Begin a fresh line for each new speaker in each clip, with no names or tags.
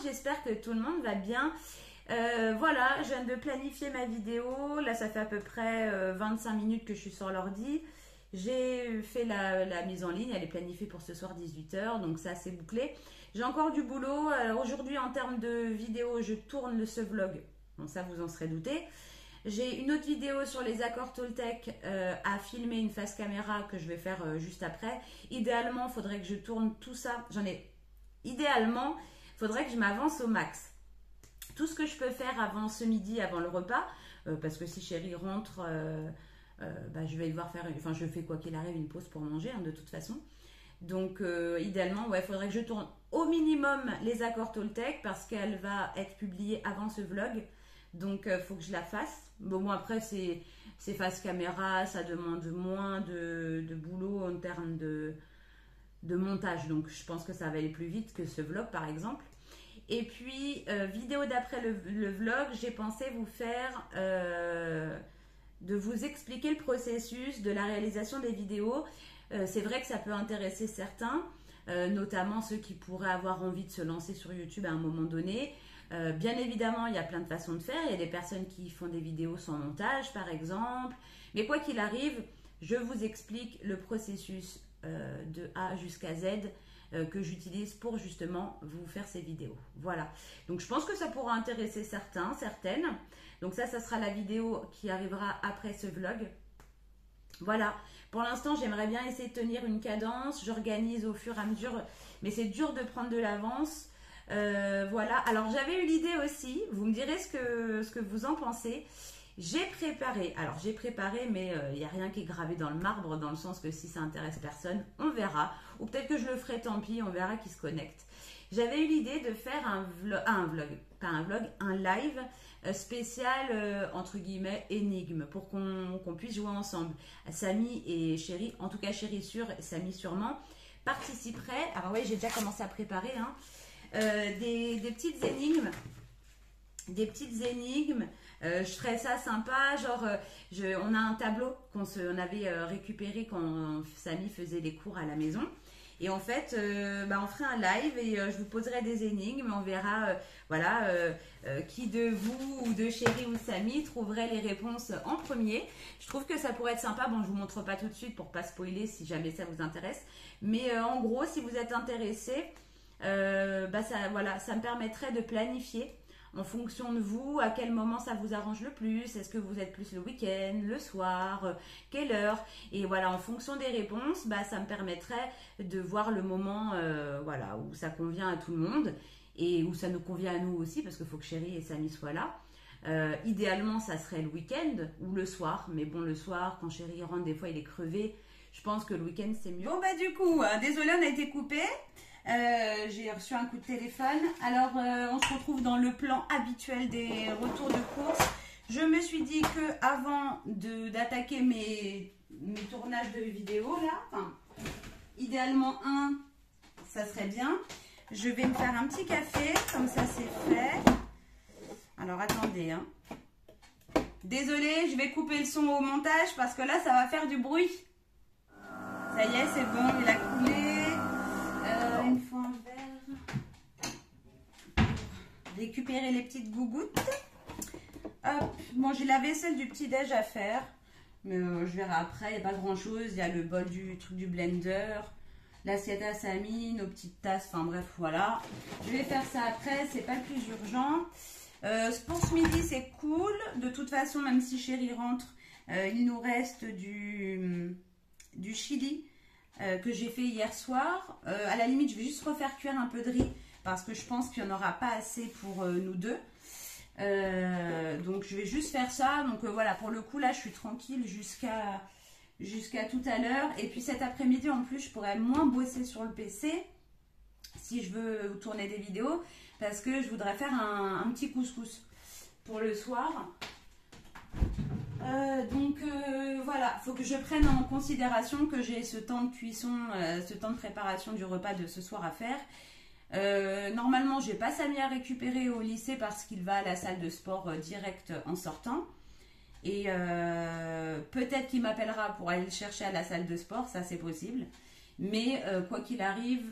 J'espère que tout le monde va bien. Voilà, je viens de planifier ma vidéo. Là, ça fait à peu près 25 minutes que je suis sur l'ordi. J'ai fait la mise en ligne. Elle est planifiée pour ce soir 18 h. Donc ça, c'est bouclé. J'ai encore du boulot. Aujourd'hui, en termes de vidéo, je tourne ce vlog. Bon, ça, vous en serez douté. J'ai une autre vidéo sur les accords Toltec à filmer, une face caméra que je vais faire juste après. Idéalement, il faudrait que je tourne tout ça. Idéalement, il faudrait que je m'avance au max. Tout ce que je peux faire avant ce midi, avant le repas, parce que si chérie rentre, je vais devoir faire, enfin je fais quoi qu'il arrive une pause pour manger de toute façon. Donc idéalement, ouais, il faudrait que je tourne au minimum les accords Toltec parce qu'elle va être publiée avant ce vlog. Donc il faut que je la fasse. Bon, après c'est face caméra, ça demande moins de boulot en termes de montage. Donc je pense que ça va aller plus vite que ce vlog par exemple. Et puis, vidéo d'après le vlog, j'ai pensé vous faire, de vous expliquer le processus de la réalisation des vidéos. C'est vrai que ça peut intéresser certains, notamment ceux qui pourraient avoir envie de se lancer sur YouTube à un moment donné. Bien évidemment, il y a plein de façons de faire. Il y a des personnes qui font des vidéos sans montage, par exemple. Mais quoi qu'il arrive, je vous explique le processus de A jusqu'à Z que j'utilise pour justement vous faire ces vidéos. Voilà. Donc, je pense que ça pourra intéresser certains, certaines. Donc, ça sera la vidéo qui arrivera après ce vlog. Voilà. Pour l'instant, j'aimerais bien essayer de tenir une cadence. J'organise au fur et à mesure, mais c'est dur de prendre de l'avance. Voilà. Alors, j'avais eu l'idée aussi. Vous me direz ce que vous en pensez. J'ai préparé, mais il n'y a rien qui est gravé dans le marbre, dans le sens que si ça intéresse personne, on verra. Ou peut-être que je le ferai, tant pis, on verra qui se connecte. J'avais eu l'idée de faire un live spécial, entre guillemets, énigme, pour qu'on puisse jouer ensemble. Samy et Chérie, en tout cas Chérie sûre, Samy sûrement, participeraient. Alors oui, j'ai déjà commencé à préparer des petites énigmes. Je ferais ça sympa, genre on a un tableau qu'on avait récupéré quand Samy faisait les cours à la maison. Et en fait, on ferait un live et je vous poserai des énigmes. On verra, voilà, qui de vous ou de Chéri ou Samy trouverait les réponses en premier. Je trouve que ça pourrait être sympa. Bon, je vous montre pas tout de suite pour pas spoiler si jamais ça vous intéresse. Mais en gros, si vous êtes intéressé, ça me permettrait de planifier en fonction de vous, à quel moment ça vous arrange le plus. Est-ce que vous êtes plus le week-end, le soir, quelle heure? Et voilà, en fonction des réponses, ça me permettrait de voir le moment où ça convient à tout le monde et où ça nous convient à nous aussi, parce qu'il faut que Chéri et Samy soient là. Idéalement, ça serait le week-end ou le soir. Mais bon, le soir, quand Chéri rentre, des fois, il est crevé. Je pense que le week-end, c'est mieux. Bon, du coup, désolé, on a été coupé. J'ai reçu un coup de téléphone. Alors on se retrouve dans le plan habituel des retours de course. Je me suis dit que avant d'attaquer mes tournages de vidéos là, idéalement ça serait bien. Je vais me faire un petit café, comme ça c'est fait. Alors attendez, hein. Désolée, je vais couper le son au montage parce que là ça va faire du bruit. Ça y est, c'est bon, il a coulé. Il me faut un verre. Récupérer les petites gougouttes. Hop. Bon, j'ai la vaisselle du petit-déj à faire. Mais je verrai après. Il n'y a pas grand-chose. Il y a le bol du truc du blender. L'assiette à Samy. Nos petites tasses. Enfin bref, voilà. Je vais faire ça après. C'est pas le plus urgent. Pour ce midi, c'est cool. De toute façon, même si Chéri rentre, il nous reste du chili. Que j'ai fait hier soir. À la limite, je vais juste refaire cuire un peu de riz parce que je pense qu'il n'y en aura pas assez pour nous deux. Donc, je vais juste faire ça. Donc, voilà, pour le coup, là, je suis tranquille jusqu'à tout à l'heure. Et puis, cet après-midi, en plus, je pourrais moins bosser sur le PC si je veux tourner des vidéos parce que je voudrais faire un petit couscous pour le soir. Voilà, il faut que je prenne en considération que j'ai ce temps de cuisson, ce temps de préparation du repas de ce soir à faire. Normalement, je n'ai pas Samy à récupérer au lycée parce qu'il va à la salle de sport direct en sortant. Et peut-être qu'il m'appellera pour aller le chercher à la salle de sport, ça c'est possible. Mais quoi qu'il arrive,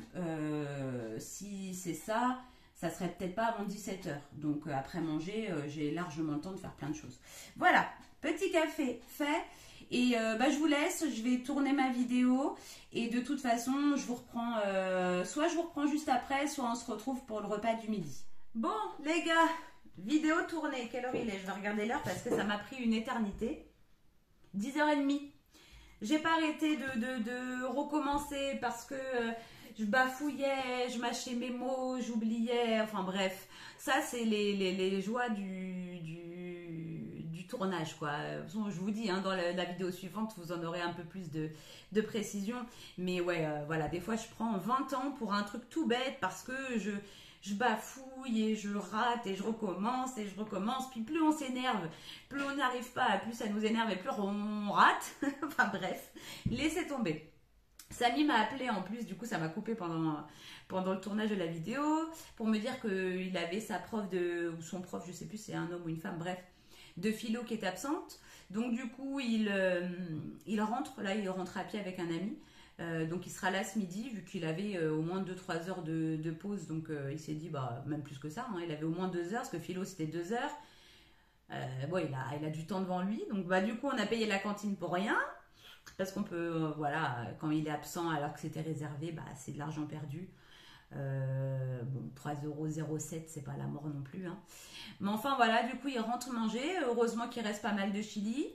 si c'est ça, ça serait peut-être pas avant 17h. Donc après manger, j'ai largement le temps de faire plein de choses. Voilà, petit café fait. Et je vous laisse, je vais tourner ma vidéo. Et de toute façon, je vous reprends, soit je vous reprends juste après, soit on se retrouve pour le repas du midi. Bon, les gars, vidéo tournée. Quelle heure il est? Je vais regarder l'heure parce que ça m'a pris une éternité. 10h30. J'ai pas arrêté de recommencer parce que je bafouillais, je mâchais mes mots, j'oubliais. Enfin bref, ça c'est les joies du tournage quoi. Je vous dis, hein, dans la vidéo suivante, vous en aurez un peu plus de précision. Mais ouais, voilà, des fois je prends 20 ans pour un truc tout bête parce que je bafouille et je rate et je recommence et je recommence. Puis plus on s'énerve, plus on n'arrive pas, plus ça nous énerve et plus on rate. Enfin bref, laissez tomber. Samy m'a appelé en plus, du coup ça m'a coupé pendant le tournage de la vidéo pour me dire qu'il avait sa prof ou son prof, je sais plus si c'est un homme ou une femme, bref, de philo qui est absente. Donc du coup il rentre, là il rentre à pied avec un ami. Donc il sera là ce midi vu qu'il avait au moins 2-3 heures de pause, donc il s'est dit même plus que ça, hein, il avait au moins 2 heures parce que philo c'était 2 heures. Il a du temps devant lui, donc du coup on a payé la cantine pour rien parce qu'on peut quand il est absent alors que c'était réservé, c'est de l'argent perdu. 3,07 €, c'est pas la mort non plus, hein. Mais enfin voilà, du coup il rentre manger. Heureusement qu'il reste pas mal de chili.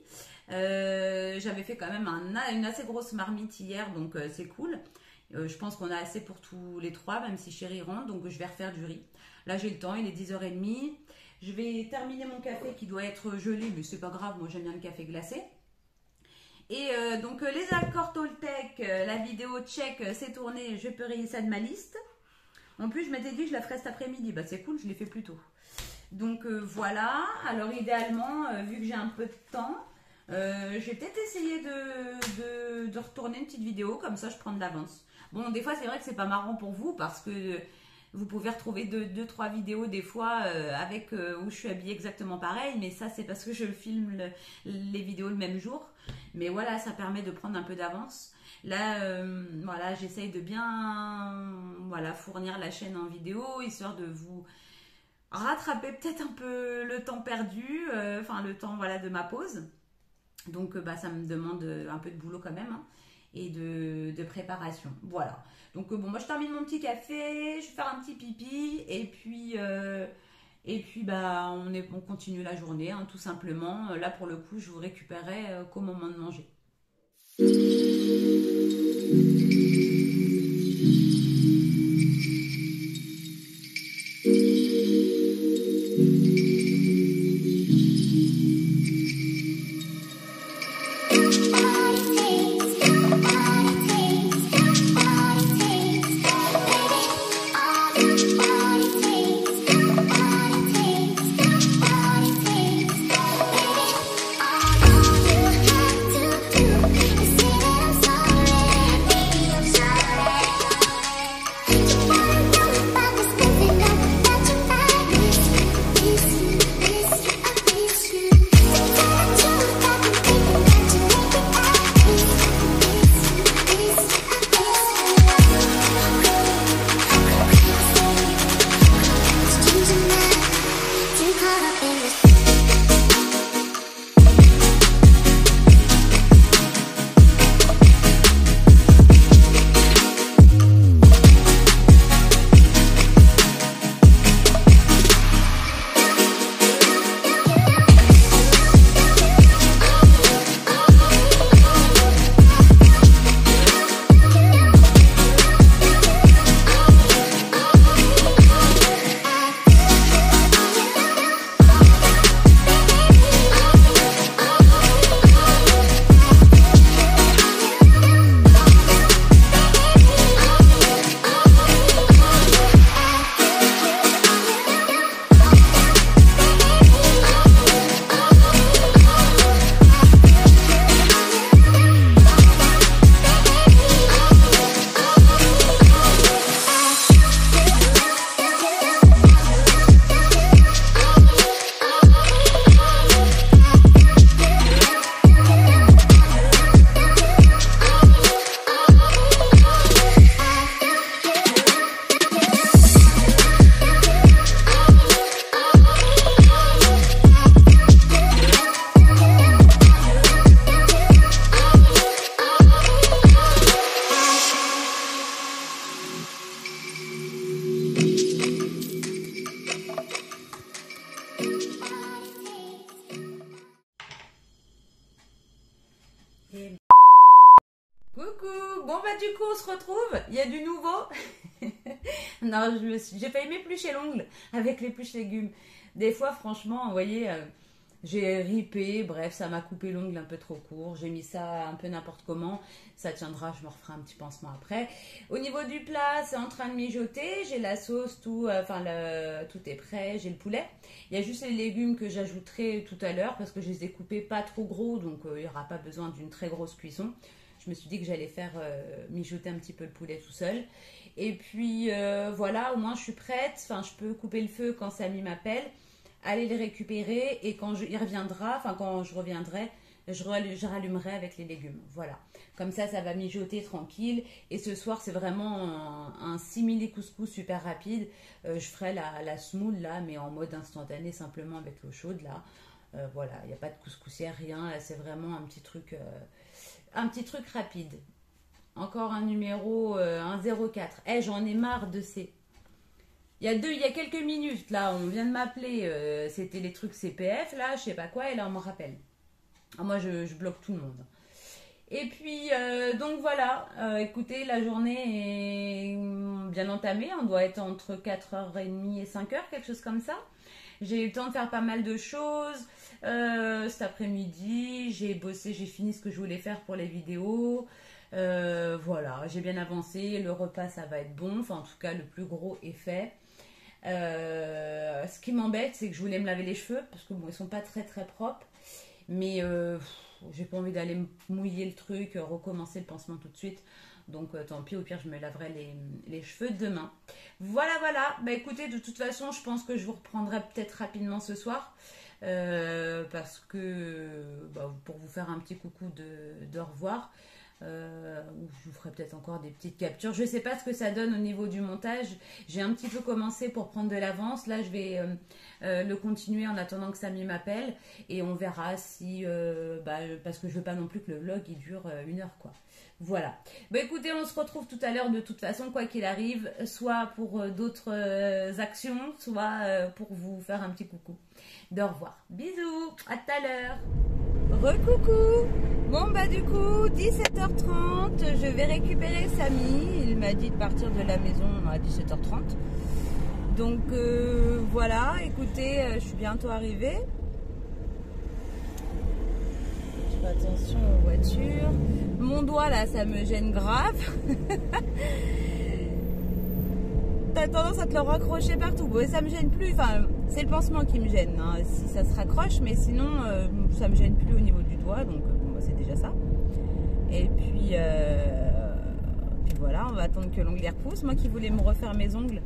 J'avais fait quand même une assez grosse marmite hier, donc c'est cool. Je pense qu'on a assez pour tous les trois, même si Chéri rentre, donc je vais refaire du riz. Là j'ai le temps, il est 10h30. Je vais terminer mon café qui doit être gelé, mais c'est pas grave, moi j'aime bien le café glacé. Et donc les accords Toltec, la vidéo check, c'est tourné, je peux rayer ça de ma liste. En plus je m'étais dit que je la ferais cet après-midi, c'est cool, je l'ai fait plus tôt. Donc voilà, alors idéalement, vu que j'ai un peu de temps, je vais peut-être essayer de retourner une petite vidéo, comme ça je prends de l'avance. Bon, des fois c'est vrai que c'est pas marrant pour vous parce que vous pouvez retrouver 2-3 vidéos des fois où je suis habillée exactement pareil, mais ça c'est parce que je filme les vidéos le même jour. Mais voilà, ça permet de prendre un peu d'avance. Là, voilà, j'essaye de bien voilà, fournir la chaîne en vidéo, histoire de vous rattraper peut-être un peu le temps perdu, enfin le temps voilà, de ma pause. Donc bah, ça me demande un peu de boulot quand même, hein, et de préparation. Voilà. Donc bon, moi je termine mon petit café, je vais faire un petit pipi et puis bah, on continue la journée, hein, tout simplement. Là pour le coup, je vous récupérerai qu'au moment de manger. Coucou, bon bah du coup on se retrouve, il y a du nouveau. Non, j'ai failli m'éplucher l'ongle avec l'épluche légumes. Des fois franchement, vous voyez, j'ai ripé, bref ça m'a coupé l'ongle un peu trop court, j'ai mis ça un peu n'importe comment, ça tiendra, je me referai un petit pansement après. Au niveau du plat, c'est en train de mijoter, j'ai la sauce, tout, tout est prêt, j'ai le poulet. Il y a juste les légumes que j'ajouterai tout à l'heure parce que je les ai coupés pas trop gros, donc il n'y aura pas besoin d'une très grosse cuisson. Je me suis dit que j'allais faire mijoter un petit peu le poulet tout seul. Et puis voilà, au moins je suis prête. Enfin, je peux couper le feu quand Samy m'appelle, aller les récupérer et quand il reviendra, enfin quand je reviendrai, je rallumerai avec les légumes. Voilà. Comme ça va mijoter tranquille. Et ce soir, c'est vraiment un simili couscous super rapide. Je ferai la semoule là, mais en mode instantané, simplement avec l'eau chaude là. Voilà, il n'y a pas de couscoussière, rien. Là, c'est vraiment un petit truc rapide. Encore un numéro, un 04. J'en ai marre de ces... Il y a quelques minutes, là, on vient de m'appeler. C'était les trucs CPF, là, je sais pas quoi, et là, on me rappelle. Moi, je bloque tout le monde. Et puis, donc voilà. Écoutez, la journée est bien entamée. On doit être entre 4h30 et 5h, quelque chose comme ça. J'ai eu le temps de faire pas mal de choses. Cet après-midi, j'ai bossé, j'ai fini ce que je voulais faire pour les vidéos. Voilà, j'ai bien avancé. Le repas, ça va être bon. Enfin, en tout cas, le plus gros est fait. Ce qui m'embête, c'est que je voulais me laver les cheveux parce que bon, ils sont pas très très propres. Mais j'ai pas envie d'aller mouiller le truc, recommencer le pansement tout de suite. Donc tant pis, au pire je me laverai les cheveux demain. Voilà. Bah écoutez, de toute façon, je pense que je vous reprendrai peut-être rapidement ce soir. parce que bah, pour vous faire un petit coucou de revoir. Ou je vous ferai peut-être encore des petites captures. Je ne sais pas ce que ça donne au niveau du montage. J'ai un petit peu commencé pour prendre de l'avance. Là, je vais le continuer en attendant que Samy m'appelle. Et on verra si... parce que je veux pas non plus que le vlog il dure 1 heure, quoi. Voilà. Bah écoutez, on se retrouve tout à l'heure de toute façon, quoi qu'il arrive, soit pour d'autres actions, soit pour vous faire un petit coucou. De revoir. Bisous, à tout à l'heure. Recoucou. Bon bah du coup 17h30, je vais récupérer Samy. Il m'a dit de partir de la maison à 17h30. Donc voilà, écoutez, je suis bientôt arrivée. Je fais attention aux voitures. Mon doigt là, ça me gêne grave. T'as tendance à te le raccrocher partout. Bon, ça me gêne plus, enfin c'est le pansement qui me gêne, hein, si ça se raccroche, mais sinon ça me gêne plus au niveau du doigt, donc bon, bah, c'est déjà ça. Et puis voilà, on va attendre que l'onglet repousse. Moi qui voulais me refaire mes ongles,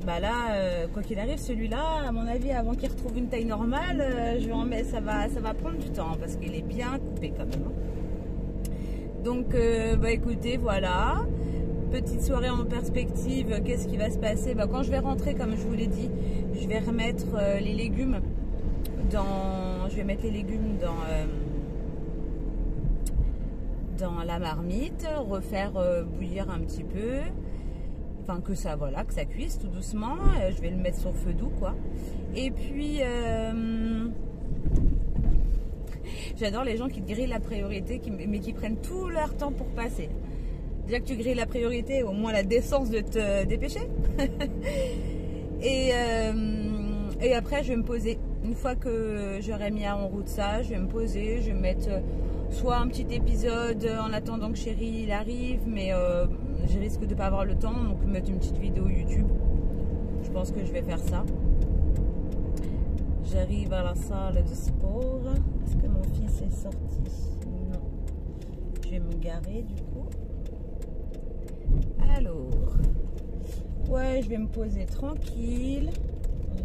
bah là, quoi qu'il arrive, celui-là, à mon avis, avant qu'il retrouve une taille normale, je vais en mettre, ça va prendre du temps, parce qu'il est bien coupé quand même. Donc bah écoutez, voilà. Petite soirée en perspective, qu'est-ce qui va se passer? Bah, quand je vais rentrer, comme je vous l'ai dit, je vais remettre les légumes dans dans la marmite, refaire bouillir un petit peu, enfin que ça cuise tout doucement. Je vais le mettre sur feu doux, quoi. Et puis j'adore les gens qui grillent la priorité, mais qui prennent tout leur temps pour passer. Déjà que tu grilles la priorité, au moins la décence de te dépêcher. et après, je vais me poser. Une fois que j'aurai mis en route ça, je vais me poser. Je vais mettre soit un petit épisode en attendant que chéri il arrive, mais je risque de ne pas avoir le temps, donc mettre une petite vidéo YouTube. Je pense que je vais faire ça. J'arrive à la salle de sport. Est-ce que mon fils est sorti? Non. Je vais me garer du coup. Alors, ouais, je vais me poser tranquille.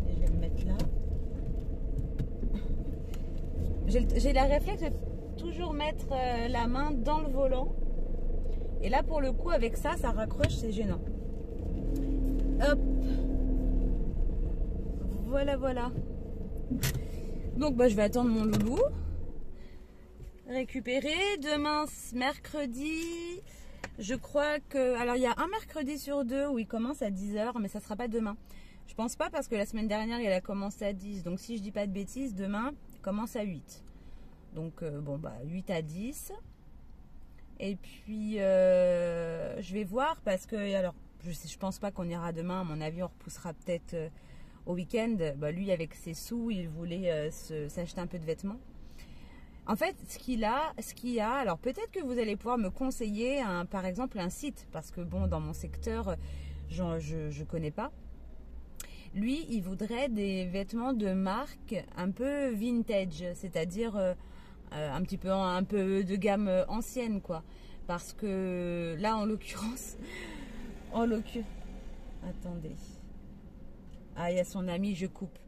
Je vais me mettre là. J'ai la réflexe de toujours mettre la main dans le volant. Et là, pour le coup, avec ça, ça raccroche, c'est gênant. Hop. Voilà, voilà. Donc, bah, je vais attendre mon loulou. Récupérer. Demain, mercredi... Je crois que... Alors, il y a un mercredi sur 2 où il commence à 10h, mais ça ne sera pas demain. Je pense pas parce que la semaine dernière, il a commencé à 10. Donc, si je dis pas de bêtises, demain, il commence à 8. Donc, bon, bah, 8 à 10. Et puis, je vais voir parce que... Alors, je pense pas qu'on ira demain. À mon avis, on repoussera peut-être au week-end. Bah, lui, avec ses sous, il voulait s'acheter un peu de vêtements. En fait, ce qu'il y a, alors peut-être que vous allez pouvoir me conseiller, par exemple, un site, parce que bon, dans mon secteur, je connais pas. Lui, il voudrait des vêtements de marque un peu vintage, c'est-à-dire un peu de gamme ancienne, quoi. Parce que là, en l'occurrence, attendez. Ah, il y a son ami, je coupe.